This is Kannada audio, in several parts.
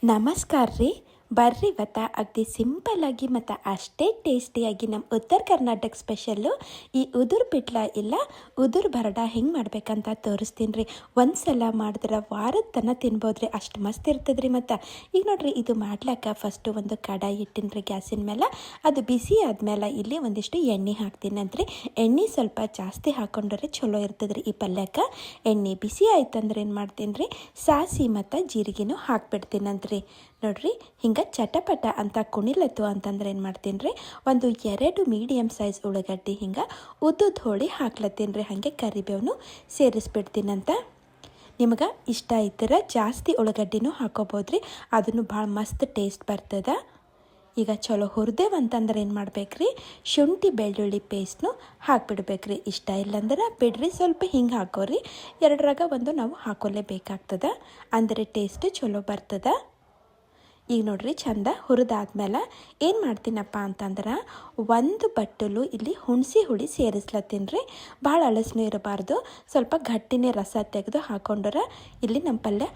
ನಮಸ್ಕಾರ ರೀ. ಬರ್ರಿ ಇವತ್ತ ಅಗದಿ ಸಿಂಪಲ್ಲಾಗಿ ಮತ್ತು ಅಷ್ಟೇ ಟೇಸ್ಟಿಯಾಗಿ ನಮ್ಮ ಉತ್ತರ ಕರ್ನಾಟಕ ಸ್ಪೆಷಲ್ಲು ಈ ಉದುರು ಪಿಟ್ಲ ಇಲ್ಲ ಉದುರು ಬರಡ ಹೆಂಗೆ ಮಾಡ್ಬೇಕಂತ ತೋರಿಸ್ತೀನಿ ರೀ. ಒಂದು ಸಲ ಮಾಡಿದ್ರೆ ವಾರದ ತನಕ ತಿನ್ಬೋದು ರೀ, ಅಷ್ಟು ಮಸ್ತ್ ಇರ್ತದೆ ರೀ. ಮತ್ತು ಈಗ ನೋಡಿರಿ, ಇದು ಮಾಡ್ಲಿಕ್ಕೆ ಫಸ್ಟು ಒಂದು ಕಡಾಯಿ ಇಟ್ಟಿನಿ ರೀ ಗ್ಯಾಸಿನ ಮೇಲೆ. ಅದು ಬಿಸಿ ಆದಮೇಲೆ ಇಲ್ಲಿ ಒಂದಿಷ್ಟು ಎಣ್ಣೆ ಹಾಕ್ತೀನಂತ್ರಿ. ಎಣ್ಣೆ ಸ್ವಲ್ಪ ಜಾಸ್ತಿ ಹಾಕೊಂಡ್ರೆ ಚಲೋ ಇರ್ತದೆ ರೀ ಈ ಪಲ್ಯಕ್ಕೆ. ಎಣ್ಣೆ ಬಿಸಿ ಆಯ್ತಂದ್ರೆ ಏನು ಮಾಡ್ತೀನಿ ರೀ, ಸಾಸಿ ಮತ್ತು ಜೀರಿಗೆನೂ ಹಾಕ್ಬಿಡ್ತೀನಂತ್ರಿ. ನೋಡ್ರಿ, ಹಿಂಗೆ ಚಟಪಟ ಅಂತ ಕುಣಿಲತ್ತು ಅಂತಂದ್ರೆ ಏನು ಮಾಡ್ತೀನಿ ರೀ, ಒಂದು 2 ಮೀಡಿಯಮ್ ಸೈಜ್ ಉಳ್ಳಾಗಡ್ಡಿ ಹಿಂಗೆ ಉದ್ದುದ್ದು ಹೋಳಿ ಹಾಕ್ಲತ್ತೀನಿ ರೀ. ಹಾಗೆ ಕರಿಬೇವನು ಸೇರಿಸ್ಬಿಡ್ತೀನಂತ. ನಿಮ್ಗೆ ಇಷ್ಟ ಇದ್ದರೆ ಜಾಸ್ತಿ ಉಳ್ಳಾಗಡ್ಡಿನೂ ಹಾಕೋಬೋದು ರೀ, ಅದನ್ನು ಭಾಳ ಮಸ್ತ್ ಟೇಸ್ಟ್ ಬರ್ತದೆ. ಈಗ ಚಲೋ ಹುರಿದೇವಂತಂದ್ರೆ ಏನು ಮಾಡ್ಬೇಕ್ರಿ, ಶುಂಠಿ ಬೆಳ್ಳುಳ್ಳಿ ಪೇಸ್ಟ್ನು ಹಾಕ್ಬಿಡ್ಬೇಕ್ರಿ. ಇಷ್ಟ ಇಲ್ಲಂದ್ರೆ ಬಿಡ್ರಿ, ಸ್ವಲ್ಪ ಹಿಂಗೆ ಹಾಕೋರಿ. ಎರಡರಾಗ ಒಂದು ನಾವು ಹಾಕೊಳ್ಳೇಬೇಕಾಗ್ತದೆ, ಅಂದರೆ ಟೇಸ್ಟ್ ಚಲೋ ಬರ್ತದೆ. ಈಗ ನೋಡ್ರಿ, ಚಂದ ಹುರಿದಾದ್ಮೇಲೆ ಏನು ಮಾಡ್ತೀನಪ್ಪ ಅಂತಂದ್ರೆ, ಒಂದು ಬಟ್ಟಲು ಇಲ್ಲಿ ಹುಣಸಿ ಹುಳಿ ಸೇರಿಸ್ಲತ್ತೀನಿ ರೀ. ಭಾಳ ಅಳಸ್ನೂ ಇರಬಾರ್ದು, ಸ್ವಲ್ಪ ಗಟ್ಟಿನೇ ರಸ ತೆಗೆದು ಹಾಕೊಂಡ್ರೆ ಇಲ್ಲಿ ನಮ್ಮ ಪಲ್ಯ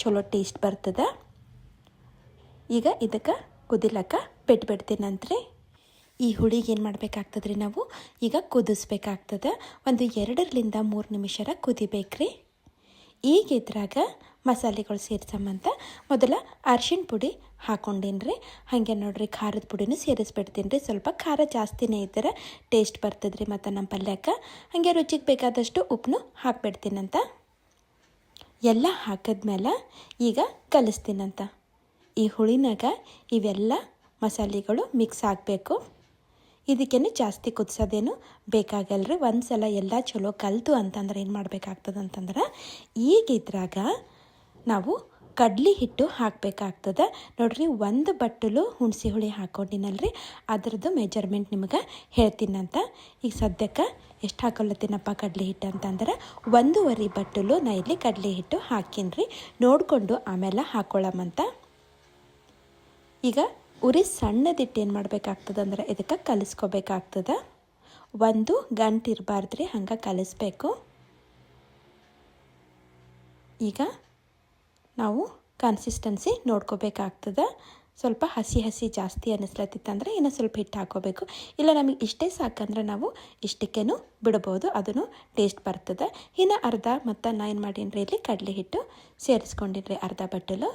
ಚಲೋ ಟೇಸ್ಟ್ ಬರ್ತದೆ. ಈಗ ಇದಕ್ಕೆ ಕುದಿಲಕ್ಕ ಬಿಟ್ಬಿಡ್ತೀನಂತ್ರಿ. ಈ ಹುಳಿಗೆ ಏನು ಮಾಡ್ಬೇಕಾಗ್ತದೆ ರೀ, ನಾವು ಈಗ ಕುದಿಸ್ಬೇಕಾಗ್ತದೆ. ಒಂದು 2-3 ನಿಮಿಷ ಕುದಿಬೇಕ್ರಿ. ಈಗ ಇದ್ರಾಗ ಮಸಾಲೆಗಳು ಸೇರ್ಸಮ್ಮಂತ ಮೊದಲ ಅರ್ಶಿಣ ಪುಡಿ ಹಾಕ್ಕೊಂಡೀನಿ ರೀ. ಹಾಗೆ ನೋಡಿರಿ, ಖಾರದ ಪುಡಿನೂ ಸೇರಿಸ್ಬಿಡ್ತೀನಿ ರೀ. ಸ್ವಲ್ಪ ಖಾರ ಜಾಸ್ತಿನೇ ಇದ್ದರೆ ಟೇಸ್ಟ್ ಬರ್ತದೆ ರೀ ಮತ್ತು ನಮ್ಮ ಪಲ್ಯಕ್ಕೆ. ಹಾಗೆ ರುಚಿಗೆ ಬೇಕಾದಷ್ಟು ಉಪ್ಪನ್ನು ಹಾಕ್ಬಿಡ್ತೀನಂತ. ಎಲ್ಲ ಹಾಕಿದ್ಮೇಲೆ ಈಗ ಕಲಿಸ್ತೀನಂತ. ಈ ಹುಳಿನಾಗ ಇವೆಲ್ಲ ಮಸಾಲೆಗಳು ಮಿಕ್ಸ್ ಆಗಬೇಕು. ಇದಕ್ಕೇನು ಜಾಸ್ತಿ ಕುದಿಸೋದೇನು ಬೇಕಾಗಲ್ಲ ರೀ. ಒಂದು ಸಲ ಎಲ್ಲ ಚಲೋ ಕಲಿತು ಅಂತಂದ್ರೆ ಏನು ಮಾಡಬೇಕಾಗ್ತದೆ ಅಂತಂದ್ರೆ, ಈಗ ಇದ್ರಾಗ ನಾವು ಕಡ್ಲಿ ಹಿಟ್ಟು ಹಾಕಬೇಕಾಗ್ತದೆ. ನೋಡ್ರಿ, ಒಂದು ಬಟ್ಟಲು ಹುಣಸಿ ಹುಳಿ ಹಾಕ್ಕೊಂಡಿನಲ್ರಿ, ಅದರದ್ದು ಮೆಜರ್ಮೆಂಟ್ ನಿಮಗೆ ಹೇಳ್ತೀನಂತ. ಈಗ ಸದ್ಯಕ್ಕೆ ಎಷ್ಟು ಹಾಕೊಳತ್ತೀನಪ್ಪ ಕಡ್ಲಿ ಹಿಟ್ಟು ಅಂತಂದ್ರೆ, 1.5 ಬಟ್ಟಲು ನಾ ಇಲ್ಲಿ ಕಡ್ಲಿ ಹಿಟ್ಟು ಹಾಕೀನಿ. ನೋಡಿಕೊಂಡು ಆಮೇಲೆ ಹಾಕೊಳ್ಳೋಮಂತ. ಈಗ ಉರಿ ಸಣ್ಣದಿಟ್ಟು ಏನು ಮಾಡಬೇಕಾಗ್ತದೆ ಅಂದ್ರೆ, ಇದಕ್ಕೆ ಕಲಿಸ್ಕೋಬೇಕಾಗ್ತದೆ. ಒಂದು ಗಂಟು ಇರಬಾರ್ದ್ರಿ, ಹಂಗೆ ಕಲಿಸ್ಬೇಕು. ಈಗ ನಾವು ಕನ್ಸಿಸ್ಟೆನ್ಸಿ ನೋಡ್ಕೋಬೇಕಾಗ್ತದೆ. ಸ್ವಲ್ಪ ಹಸಿ ಜಾಸ್ತಿ ಅನ್ನಿಸ್ಲತ್ತಿತ್ತಂದ್ರೆ ಇನ್ನು ಸ್ವಲ್ಪ ಹಿಟ್ಟು ಹಾಕೋಬೇಕು. ಇಲ್ಲ ನಮಗೆ ಇಷ್ಟೇ ಸಾಕಂದ್ರೆ ನಾವು ಇಷ್ಟಕ್ಕೇನು ಬಿಡ್ಬೋದು, ಅದನ್ನು ಟೇಸ್ಟ್ ಬರ್ತದೆ. ಇನ್ನು ಅರ್ಧ ಮತ್ತು ನಾ ಏನು ಮಾಡೀನಿ ಇಲ್ಲಿ ಕಡಲೆ ಹಿಟ್ಟು ಸೇರಿಸ್ಕೊಂಡಿನಿ ಅರ್ಧ ಬಟ್ಟಲು.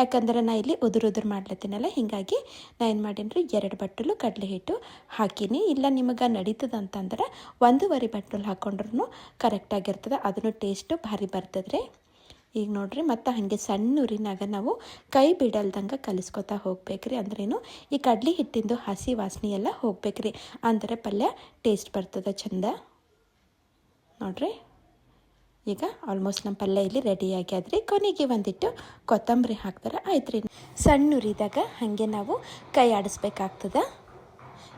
ಯಾಕಂದ್ರೆ ನಾ ಇಲ್ಲಿ ಉದುರು ಮಾಡ್ಲತ್ತೀನಲ್ಲ, ಹೀಗಾಗಿ ನಾ ಏನು ಮಾಡೀನಿ 2 ಬಟ್ಟಲು ಕಡಲೆ ಹಿಟ್ಟು ಹಾಕೀನಿ. ಇಲ್ಲ ನಿಮಗೆ ನಡೀತದಂತಂದ್ರೆ 1.5 ಬಟ್ಟಲು ಹಾಕ್ಕೊಂಡ್ರೂ ಕರೆಕ್ಟಾಗಿರ್ತದೆ, ಅದನ್ನು ಟೇಸ್ಟು ಭಾರಿ ಬರ್ತದೆ ರೀ. ಈಗ ನೋಡ್ರಿ, ಮತ್ತು ಹಾಗೆ ಸಣ್ಣ ಉರಿನಾಗ ನಾವು ಕೈ ಬಿಡಲ್ದಂಗೆ ಕಲಿಸ್ಕೊತಾ ಹೋಗ್ಬೇಕ್ರಿ. ಅಂದ್ರೇನು, ಈ ಕಡ್ಲಿ ಹಿಟ್ಟಿಂದು ಹಸಿ ವಾಸನೆ ಎಲ್ಲ ಹೋಗ್ಬೇಕ್ರಿ, ಅಂದರೆ ಪಲ್ಯ ಟೇಸ್ಟ್ ಬರ್ತದೆ ಚಂದ. ನೋಡ್ರಿ, ಈಗ ಆಲ್ಮೋಸ್ಟ್ ನಮ್ಮ ಪಲ್ಯ ಇಲ್ಲಿ ರೆಡಿ ಆಗ್ಯಾದ್ರಿ. ಕೊನೆಗೆ ಒಂದಿಟ್ಟು ಕೊತ್ತಂಬರಿ ಹಾಕ್ತಾರೆ, ಆಯ್ತು ರೀ. ಸಣ್ಣ ಉರಿದಾಗ ಹಾಗೆ ನಾವು ಕೈ ಆಡಿಸ್ಬೇಕಾಗ್ತದೆ.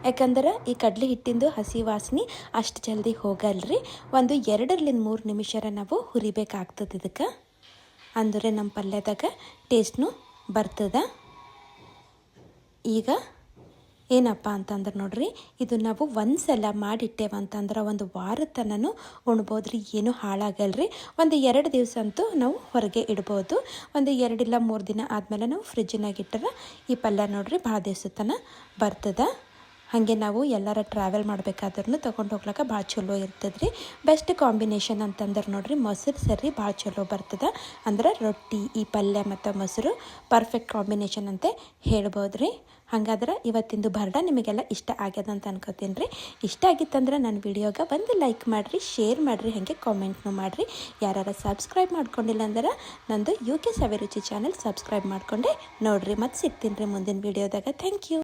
ಯಾಕಂದ್ರೆ ಈ ಕಡ್ಲಿ ಹಿಟ್ಟಿಂದು ಹಸಿ ವಾಸನೆ ಅಷ್ಟು ಜಲ್ದಿ ಹೋಗಲ್ರಿ. ಒಂದು 2-3 ನಿಮಿಷ ನಾವು ಹುರಿಬೇಕಾಗ್ತದೆ ಇದಕ್ಕೆ, ಅಂದರೆ ನಮ್ಮ ಪಲ್ಯದಾಗ ಟೇಸ್ಟ್ನು ಬರ್ತದೆ. ಈಗ ಏನಪ್ಪ ಅಂತಂದ್ರೆ ನೋಡ್ರಿ, ಇದು ನಾವು ಒಂದು ಸಲ ಮಾಡಿಟ್ಟೇವಂತಂದ್ರೆ ಒಂದು ವಾರದ ತನಕ ಉಣ್ಬೋದು ರೀ, ಏನೂ ಹಾಳಾಗಲ್ರಿ. ಒಂದು 2 ದಿವಸ ಅಂತೂ ನಾವು ಹೊರಗೆ ಇಡ್ಬೋದು. ಒಂದು 2-3 ದಿನ ಆದಮೇಲೆ ನಾವು ಫ್ರಿಜ್ಜಿನಾಗ ಇಟ್ಟರೆ ಈ ಪಲ್ಯ ನೋಡ್ರಿ ಭಾಳ ದಿವಸ ತನಕ ಬರ್ತದೆ. ಹಾಗೆ ನಾವು ಎಲ್ಲರ ಟ್ರಾವೆಲ್ ಮಾಡಬೇಕಾದ್ರೂ ತೊಗೊಂಡು ಹೋಗ್ಲಿಕ್ಕೆ ಭಾಳ ಚಲೋ ಇರ್ತದೆ ರೀ. ಬೆಸ್ಟ್ ಕಾಂಬಿನೇಷನ್ ಅಂತಂದ್ರೆ ನೋಡ್ರಿ, ಮೊಸರು ಸರಿ ಭಾಳ ಚಲೋ ಬರ್ತದೆ. ಅಂದ್ರೆ ರೊಟ್ಟಿ, ಈ ಪಲ್ಯ ಮತ್ತು ಮೊಸರು ಪರ್ಫೆಕ್ಟ್ ಕಾಂಬಿನೇಷನ್ ಅಂತ ಹೇಳ್ಬೋದು ರೀ. ಹಾಗಾದ್ರೆ ಇವತ್ತಿಂದು ಬರಡ ನಿಮಗೆಲ್ಲ ಇಷ್ಟ ಆಗ್ಯದ ಅಂತ ಅನ್ಕೋತೀನಿ ರೀ. ಇಷ್ಟ ಆಗಿತ್ತಂದ್ರೆ ನನ್ನ ವಿಡಿಯೋಗೆ ಒಂದು ಲೈಕ್ ಮಾಡಿರಿ, ಶೇರ್ ಮಾಡಿರಿ, ಹಾಗೆ ಕಾಮೆಂಟ್ನೂ ಮಾಡಿರಿ. ಯಾರು ಸಬ್ಸ್ಕ್ರೈಬ್ ಮಾಡ್ಕೊಂಡಿಲ್ಲ ಅಂದ್ರೆ ನಂದು UK ಸವಿರುಚಿ ಚಾನಲ್ ಸಬ್ಸ್ಕ್ರೈಬ್ ಮಾಡಿಕೊಂಡೆ ನೋಡಿರಿ. ಮತ್ತೆ ಸಿಗ್ತೀನಿ ರೀ ಮುಂದಿನ ವಿಡಿಯೋದಾಗ. Thank you.